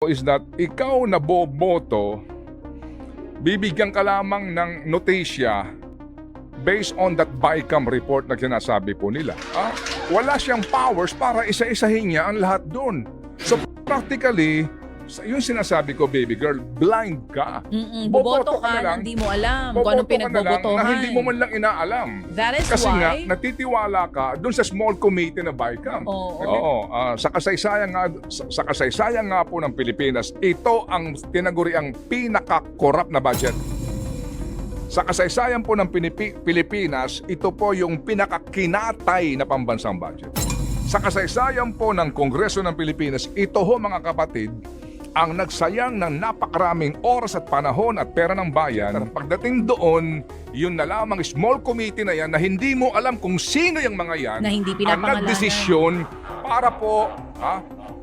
is that ikaw na boboto, bibigyan ka lamang ng notisya based on that BICAM report na sinasabi po nila. Wala siyang powers para isa-isahin niya ang lahat doon. So practically, yung sinasabi ko, baby girl, blind ka. Boboto ka na hindi mo alam kung anong pinagbobotohan. Na hindi mo man lang inaalam. That is Kasi why... nga, natitiwala ka doon sa small committee na BICAM. Oo. Sa kasaysayan nga po ng Pilipinas, ito ang tinaguriang pinaka-corrupt na budget. Sa kasaysayan po ng Pilipinas, ito po yung pinaka-kinatay na pambansang budget. Sa kasaysayan po ng Kongreso ng Pilipinas, ito ho mga kapatid, ang nagsayang ng napakaraming oras at panahon at pera ng bayan. Pagdating doon, yun na lamang small committee na yan na hindi mo alam kung sino yung mga yan Na hindi ang pinapangalanan. nagdesisyon para po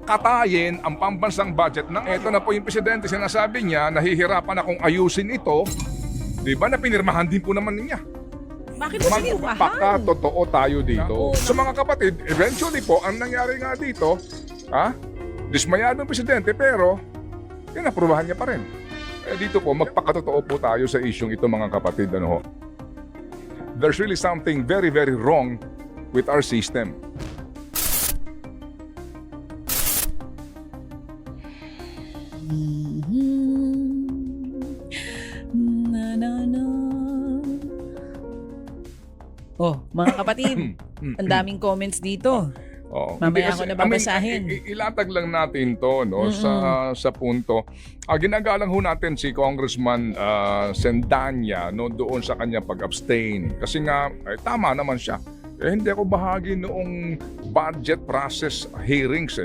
katayin ang pambansang budget. Ito na po yung presidente, sinasabi niya, nahihirapan akong ayusin ito. Diba na pinirmahan din po naman niya. Bakit mo sinirmahan? Magpaka-totoo tayo dito. Naku. So mga kapatid, eventually po, ang nangyari nga dito, dismayado ang presidente pero inaprubahan niya pa rin. Dito po, magpakatotoo po tayo sa isyong ito mga kapatid. There's really something very, very wrong with our system. Mga kapatid, ang daming comments dito. Mamaya ako na babasahin. Ilatag lang natin to sa punto. Ginagalang ho natin si Congressman Sendanya doon sa kanya pag-abstain. Kasi nga, tama naman siya. Hindi ako bahagi noong budget process hearings .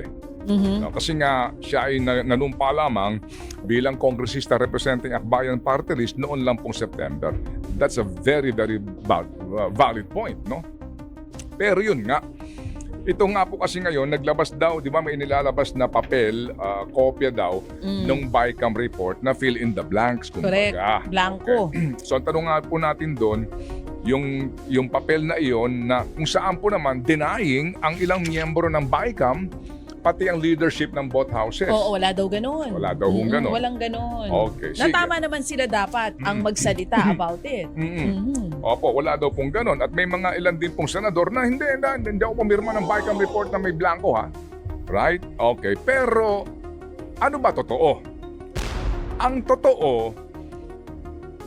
Kasi nga, siya ay nanumpa lamang bilang kongresista representing Akbayan Party List noon lang pong September. That's a very, very valid point, no? Pero yun nga, ito nga po kasi ngayon, naglabas daw, di ba may inilalabas na papel, kopya daw, ng BICAM report na fill in the blanks. Correct, blanco. Okay. So ang tanong nga po natin doon, yung papel na iyon na kung saan po naman denying ang ilang miyembro ng BICAM, pati ang leadership ng both houses. Oo, wala daw ganun. Wala daw hong ganun. Walang ganun. Okay, sige. Natama naman sila dapat ang magsalita about it. Opo, wala daw pong ganun. At may mga ilan din pong senador na hindi ako pumirma ng BICAM report na may blanco Right? Okay. Pero, ano ba totoo? Ang totoo,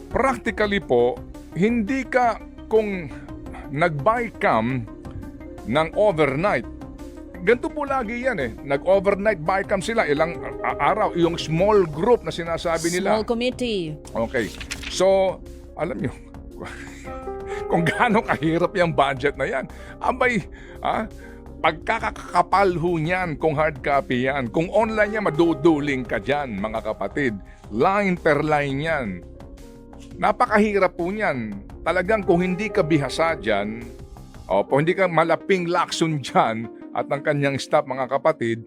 practically po, hindi ka kung nag-BICAM ng overnight. Ganito po lagi yan Nag-overnight BICAM sila. Ilang araw. Yung small group na sinasabi nila. Small committee. Okay. So, alam nyo, kung gaano kahirap yung budget na yan. Abay, pagkakakapal ho niyan kung hard copy yan. Kung online yan, maduduling ka dyan, mga kapatid. Line per line yan. Napakahirap po niyan. Talagang kung hindi ka bihasa dyan, hindi ka malaping lakson dyan, at ng kanyang staff mga kapatid,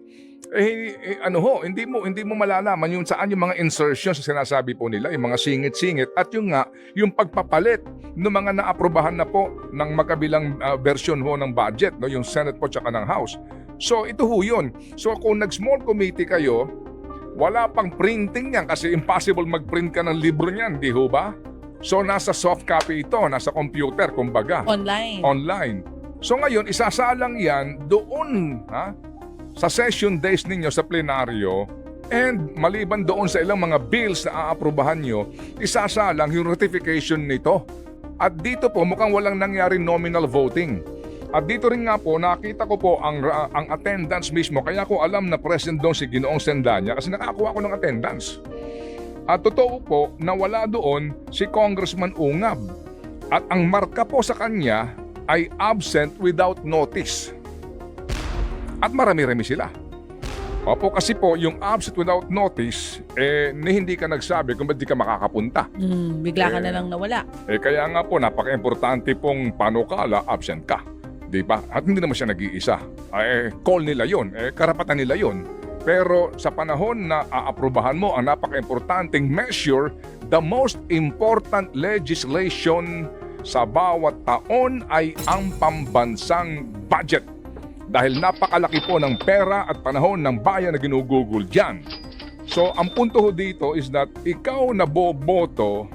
hindi mo malalaman yung saan yung mga insertions sa sinasabi po nila, yung mga singit-singit at yung pagpapalit ng mga naaprubahan na po ng magkabilang version ho ng budget, yung Senate po tsaka ng House. So ito ho yun. So kung nag-small committee kayo, wala pang printing yan kasi impossible mag-print ka ng libro niyan, di ho ba? So nasa soft copy ito, nasa computer, kumbaga. Online. So ngayon, isasalang yan doon sa session days ninyo sa plenaryo, and maliban doon sa ilang mga bills na aaprubahan nyo, isasalang yung ratification nito. At dito po mukhang walang nangyari nominal voting. At dito rin nga po, nakita ko po ang attendance mismo, kaya ko alam na present doon si Ginoong Sendanya kasi nakakuha ko ng attendance. At totoo po na wala doon si Congressman Ungab. At ang marka po sa kanya ay absent without notice. At marami-rami sila. Opo, kasi po yung absent without notice, hindi ka nagsabi kung ba't di ka makakapunta. Bigla ka na lang nawala. Kaya nga po, napaka-importante pong panukala, absent ka. Diba? At hindi naman siya nag-iisa. Call nila yun. Karapatan nila yun. Pero sa panahon na aaprubahan mo ang napaka-importanting measure, the most important legislation sa bawat taon ay ang pambansang budget. Dahil napakalaki po ng pera at panahon ng bayan na ginugugol dyan. So, ang punto ho dito is that ikaw na boboto,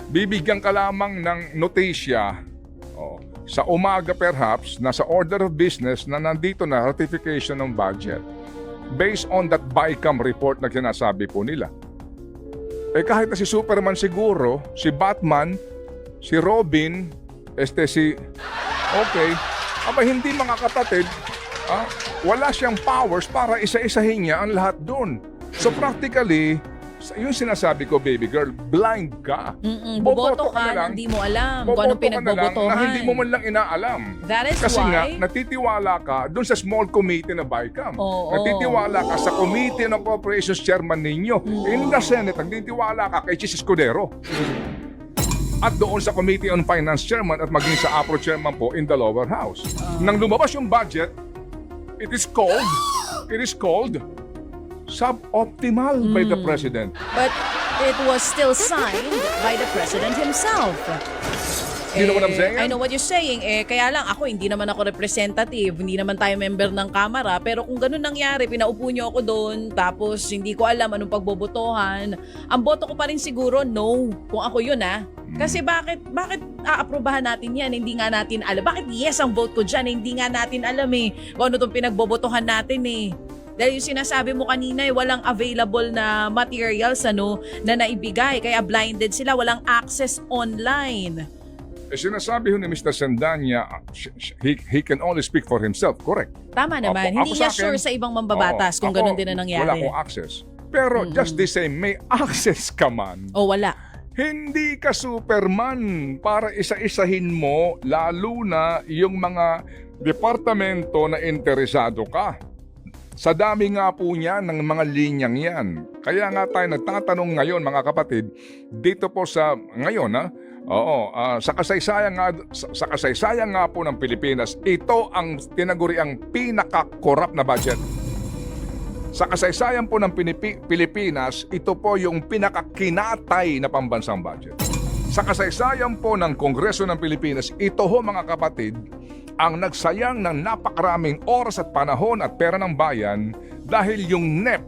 bibigyan ka lamang ng notisya sa umaga perhaps na sa order of business na nandito na ratification ng budget based on that BICAM report na sinasabi po nila. Kahit na si Superman siguro, si Batman, si Robin, hindi mga kapatid, wala siyang powers para isa-isahin niya ang lahat doon. So practically, yung sinasabi ko, baby girl, blind ka. Boboto ka na hindi mo alam kung anong pinagbobotohan. Na hindi mo man lang inaalam. That is Kasi why... nga, natitiwala ka doon sa small committee na BICAM. Natitiwala ka sa Committee on Appropriations Chairman ninyo. In the Senate, nagtitiwala ka kay Chis Escudero. At doon sa Committee on Finance Chairman at maging sa APRO Chairman po in the lower house. Nang lumabas yung budget, it is called suboptimal by the President. But it was still signed by the President himself. You know what I'm saying? I know what you're saying. Kaya lang ako, hindi naman ako representative, hindi naman tayo member ng Kamara, pero kung ganun nangyari, pinaupo niyo ako doon, tapos hindi ko alam anong pagbobotohan, ang boto ko pa rin siguro, no. Kung ako yun Kasi bakit aaprobahan natin yan? Hindi nga natin alam. Bakit yes ang vote ko dyan? Hindi nga natin alam kung ano itong pinagbobotohan natin Dahil yung sinasabi mo kanina walang available na materials na naibigay. Kaya blinded sila, walang access online. Sinasabi ho ni Mr. Sandanya, he can only speak for himself, correct? Tama naman. Hindi niya sure sa ibang mambabatas kung ganun din na nangyari. Wala akong access. Pero just the same, may access ka man. Wala. Hindi ka Superman para isa-isahin mo, lalo na yung mga departamento na interesado ka. Sa dami nga po niya ng mga linyang yan. Kaya nga tayo nagtatanong ngayon mga kapatid, dito po sa ngayon sa kasaysayan nga po ng Pilipinas, ito ang tinaguriang pinaka-corrupt na budget. Sa kasaysayan po ng Pilipinas, ito po yung pinakakinatay na pambansang budget. Sa kasaysayan po ng Kongreso ng Pilipinas, ito ho mga kapatid, ang nagsayang ng napakaraming oras at panahon at pera ng bayan dahil yung NEP,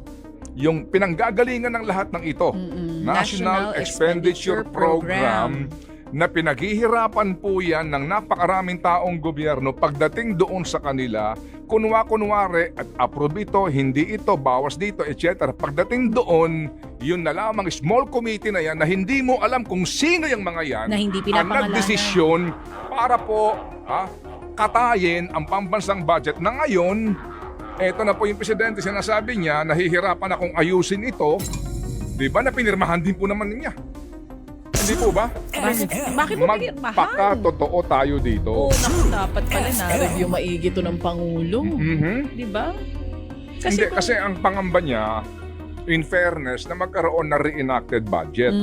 yung pinanggagalingan ng lahat ng ito, National Expenditure Program, na pinaghihirapan po yan ng napakaraming taong gobyerno pagdating doon sa kanila, kunwari at approve ito, hindi ito, bawas dito, etc. Pagdating doon, yun na lamang small committee na yan na hindi mo alam kung sino yung mga yan na hindi ang nagdesisyon para po katayin ang pambansang budget na ngayon. Eto na po yung presidente, sinasabi niya, nahihirapan akong ayusin ito. Di ba na pinirmahan din po naman niya? Hindi po ba? Bakit mo pinirmahan? Magpakatotoo tayo dito. Dapat pala na-review maigi ito ng Pangulo. Di ba? Kasi ang pangamba niya, in fairness, na magkaroon na reenacted budget.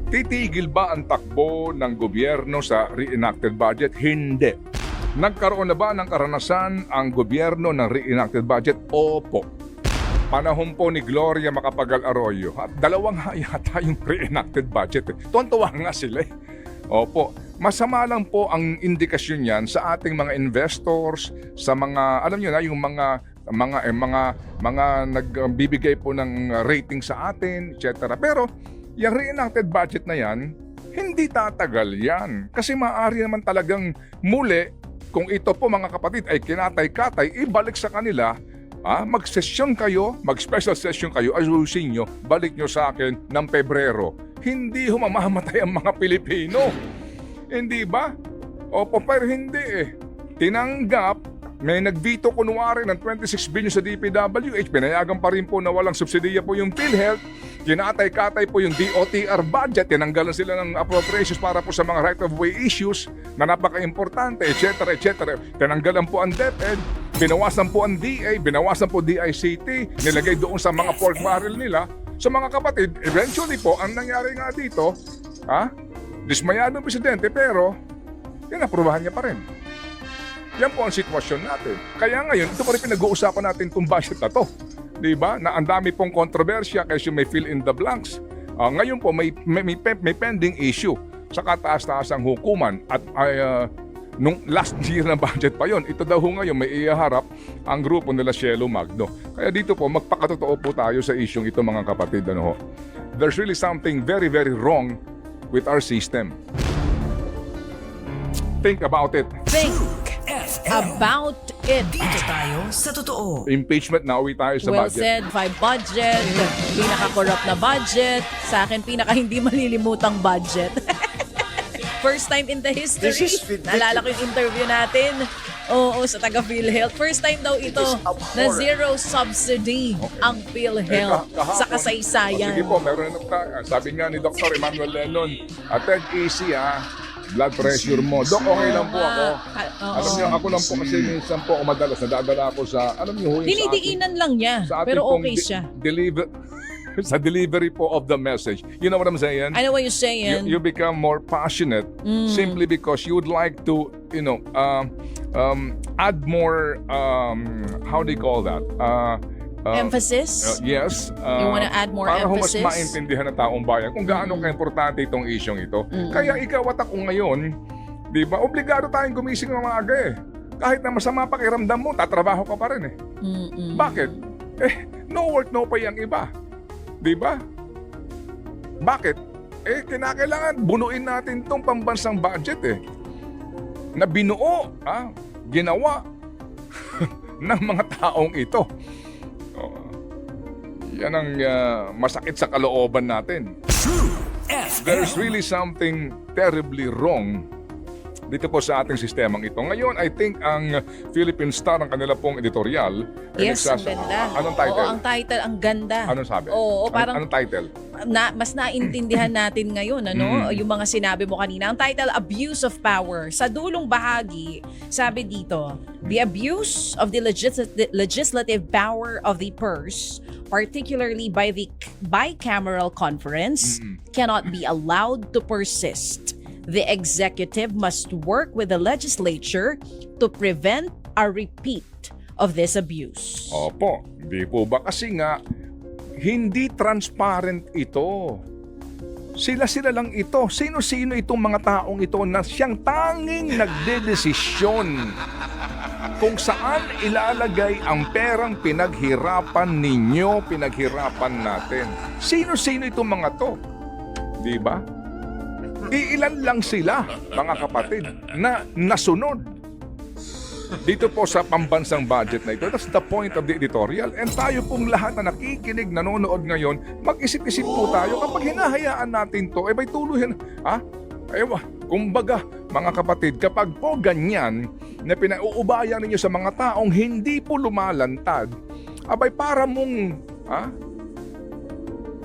Titigil ba ang takbo ng gobyerno sa reenacted budget? Hindi. Nagkaroon na ba ng karanasan ang gobyerno ng reenacted budget? Opo. Panahon po ni Gloria Macapagal Arroyo, at dalawang yata yung reenacted budget. Tuwan-tuwa nga sila Opo. Masama lang po ang indikasyon yan sa ating mga investors, sa mga, alam nyo na, yung mga nagbibigay po ng rating sa atin, etc. Pero, yung reenacted budget na yan, hindi tatagal yan. Kasi maaari naman talagang muli, kung ito po mga kapatid ay kinatay-katay, ibalik sa kanila, mag-session kayo, mag-special session kayo, ayusin nyo, balik nyo sa akin ng Pebrero. Hindi mamamatay ang mga Pilipino. Hindi ba? Opo, pero hindi Tinanggap, may nag-veto kunwari ng 26 billion sa DPWH, pinayagan pa rin po na walang subsidiya po yung PhilHealth, kinatay-katay po yung DOTR budget, tinanggalan sila ng appropriations para po sa mga right-of-way issues na napaka-importante, etc. Tinanggalan po ang DepEd, binawasan po ang DA, binawasan po DICT, nilagay doon sa mga pork barrel nila. So mga kapatid, eventually po, ang nangyari nga dito, dismayado ang presidente, pero inaprubahan niya pa rin. Yan po ang sitwasyon natin. Kaya ngayon, ito pa rin pinag-uusapan natin itong budget na to. Diba? Na ang dami pong kontrobersya kasi may fill in the blanks. Ngayon po, may pending issue sa kataas-taasang hukuman at Nung last year na budget pa yon, ito daw ho ngayon may ihaharap ang grupo nila Cielo Magno. Kaya dito po, magpakatotoo po tayo sa isyong ito mga kapatid. Ano ho? There's really something very, very wrong with our system. Think about it. Think about it. Dito tayo sa totoo. Impeachment, nauwi tayo sa Well budget. said, 5 budget, pinaka-corrupt na budget, sa akin pinaka hindi malilimutang budget. First time in the history. This is ridiculous. Naalala ko yung interview natin. Oo, sa taga PhilHealth. First time daw ito is na abhorrent. zero subsidy ang PhilHealth Kahapon. sa kasaysayan. Sige po, meron na sabi nga ni Dr. Emmanuel Lenon, take easy blood pressure mo. Dok, okay lang po ako. Oo. Alam niyo, ako lang po kasi minsan po madalas nadadala ako sa, alam niyo ho, yung sa ating- Dinidiinan lang niya, sa ating pero pong okay siya. sa delivery po of the message. You know what I'm saying? I know what you're saying. You become more passionate simply because you would like to, add more, how do you call that? Emphasis? Yes. You wanna add more para emphasis? Para mas maintindihan ng taong bayan kung gaano ka-importante itong isyong ito. Kaya ikaw at ako ngayon, di ba, obligado tayong gumising ng maaga eh. Kahit na masama pakiramdam mo, tatrabaho ka pa rin eh. Bakit? No work, no pay ang iba. Di ba? Bakit? Kinakailangan bunuin natin tong pambansang budget eh. Na binuo, ginawa ng mga taong ito. Yan ang masakit sa kalooban natin. There's really something terribly wrong dito po sa ating sistemang ito. Ngayon, I think ang Philippine Star, ang kanila pong editorial, Yes, ang ganda. Anong title? Oo, ang title, ang ganda. Anong sabi? Oo, parang Anong title? mas naintindihan natin ngayon yung mga sinabi mo kanina. Ang title, Abuse of Power. Sa dulong bahagi, sabi dito, the abuse of the legislative power of the purse, particularly by the bicameral conference, cannot be allowed to persist. The executive must work with the legislature to prevent a repeat of this abuse. Opo, di po ba? Kasi nga, hindi transparent ito. Sila-sila lang ito. Sino-sino itong mga taong ito na siyang tanging nagdedesisyon kung saan ilalagay ang perang pinaghirapan ninyo, pinaghirapan natin. Sino-sino itong mga to? Di ba? Iilan lang sila, mga kapatid, na nasunod dito po sa pambansang budget na ito. That's the point of the editorial. And tayo pong lahat na nakikinig, nanonood ngayon, mag-isip-isip po tayo kapag hinahayaan natin to, may tuluyan. Kumbaga, mga kapatid, kapag po ganyan na pinauubayan ninyo sa mga taong hindi po lumalantad, para mong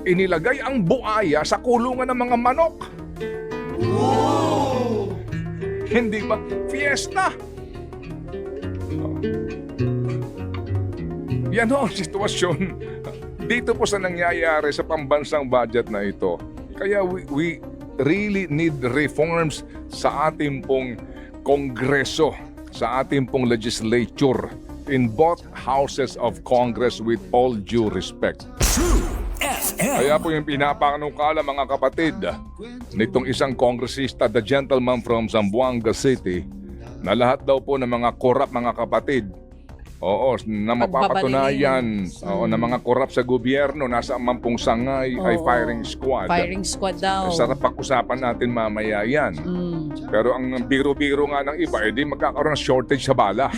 inilagay ang buaya sa kulungan ng mga manok. Hindi ba? Fiesta! Yan ho ang sitwasyon dito po sa nangyayari sa pambansang budget na ito. Kaya we really need reforms sa ating pong Kongreso, sa ating pong legislature in both houses of Congress with all due respect. Kaya po yung pinapanukala mga kapatid nitong isang kongresista, the gentleman from Zamboanga City, na lahat daw po ng mga korap mga kapatid, na mapapatunayan na mga korap sa gobyerno, nasa mampung sangay ay firing squad. Firing squad daw. Sarap pag-usapan natin mamaya yan. Pero ang biro-biro nga ng iba, di magkakaroon ng shortage sa bala.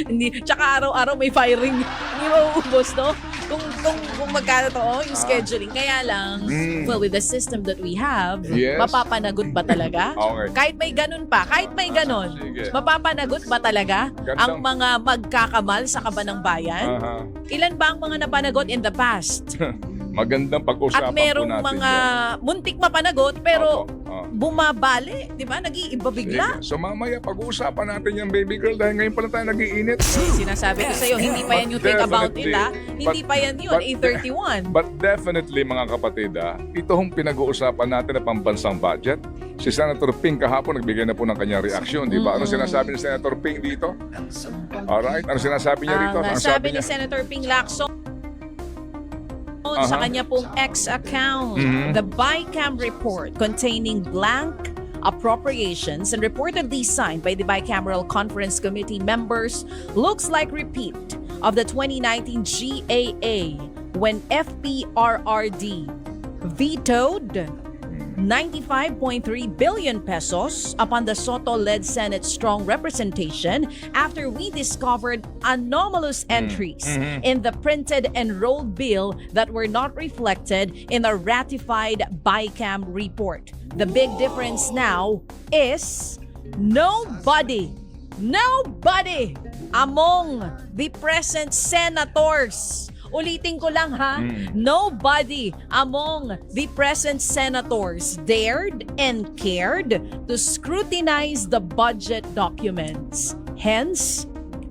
Hindi, tsaka araw-araw may firing. Hindi mauubos, no? Kung magkano to, yung scheduling. Kaya lang, well, with the system that we have, Yes. mapapanagot ba talaga? Okay. Kahit may ganun pa, Sige. mapapanagot ba talaga ang mga magkakamal sa kaban ng bayan? Ilan ba ang mga napanagot in the past? Magandang pag-usapan At merong po natin mga yan. muntik mapanagot, pero Opo. bumabali, di ba? Nag-iiba bigla. Sige. So mamaya pag-uusapan natin yan, baby girl, dahil ngayon pa lang tayo nag-iinit. Sinasabi ko sa'yo, hindi pa yan yung think about it, ha? Hindi pa yan yun, 8:31. But definitely, mga kapatid, ito hong pinag-uusapan natin na pambansang budget. Si Senator Ping kahapon nagbigay na po ng kanyang reaksyon, di ba? Ano sinasabi ni Senator Ping dito? Alright, ano sinasabi niya rito? Ang Ang sabi ni Senator Ping Lacson, sa kanya pong X account. The BICAM report containing blank appropriations and reportedly signed by the Bicameral Conference Committee members looks like repeat of the 2019 GAA when FPRRD vetoed 95.3 billion pesos upon the Soto-led Senate strong representation after we discovered anomalous entries in the printed enrolled bill that were not reflected in the ratified BICAM report. The big difference now is nobody among the present senators. Ulitin ko lang ha, nobody among the present senators dared and cared to scrutinize the budget documents. Hence,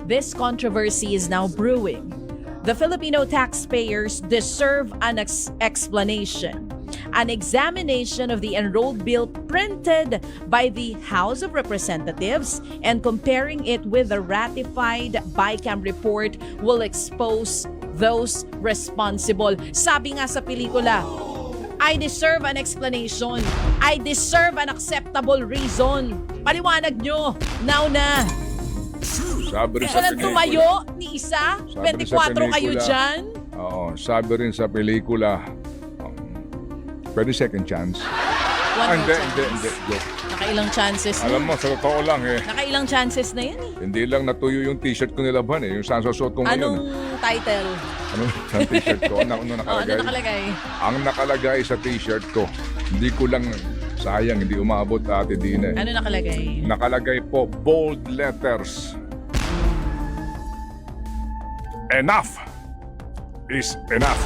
this controversy is now brewing. The Filipino taxpayers deserve an explanation. An examination of the enrolled bill printed by the House of Representatives and comparing it with the ratified BICAM report will expose those responsible. Sabi nga sa pelikula, I deserve an explanation. I deserve an acceptable reason. Paliwanag nyo. Now na. Sabi rin sa Walang pelikula. tumayo ni isa. Sabi rin sa 24 kayo pelikula. dyan. Oo, sabi rin sa pelikula, pwede second chance. One more Hindi. chance. Joke. Nakailang chances na. Alam mo, sa totoo lang Nakailang chances na yan eh. hindi lang natuyo yung t-shirt ko nilaban yung sansasuot ko Anong ngayon. title? Anong t-shirt ko? Ano Ano nakalagay? nakalagay? Ang nakalagay sa t-shirt ko, hindi ko lang, sayang, hindi umabot Ate Dina. Ano nakalagay? Nakalagay po, bold letters. Enough is enough.